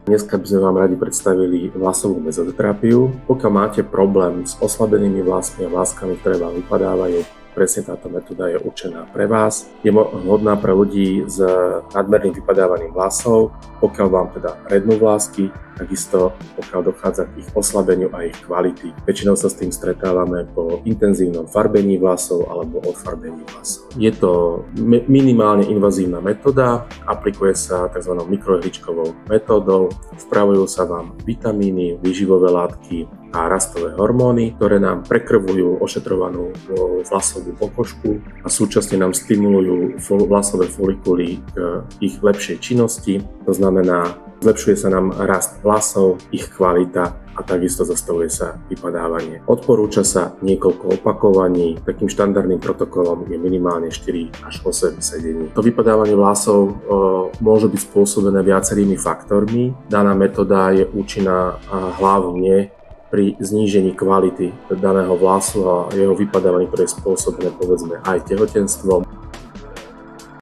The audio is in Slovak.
Dneska by sme vám radi predstavili vlasovú mezoterapiu. Pokiaľ máte problém s oslabenými vlasmi a vláskami, ktoré vám vypadávajú, presne táto metóda je určená pre vás. Je vhodná pre ľudí s nadmerným vypadávaním vlasov, pokiaľ vám teda rednú vlásky, takisto pokiaľ dochádza k ich oslabeniu a ich kvality. Väčšinou sa s tým stretávame po intenzívnom farbení vlasov alebo odfarbení vlasov. Je to minimálne invazívna metóda, aplikuje sa tzv. Mikroihličkovou metódou, vpravujú sa vám vitamíny, výživové látky a rastové hormóny, ktoré nám prekrvujú ošetrovanú vlasovú pokožku a súčasne nám stimulujú vlasové folikuly k ich lepšej činnosti. To znamená, zlepšuje sa nám rast vlasov, ich kvalita a takisto zastavuje sa vypadávanie. Odporúča sa niekoľko opakovaní, takým štandardným protokolom je minimálne 4 až 8 sedení. To vypadávanie vlasov môže byť spôsobené viacerými faktormi. Daná metóda je účinná hlavne pri znížení kvality daného vlasu a jeho vypadávaní, ktoré je spôsobené povedzme aj tehotenstvom.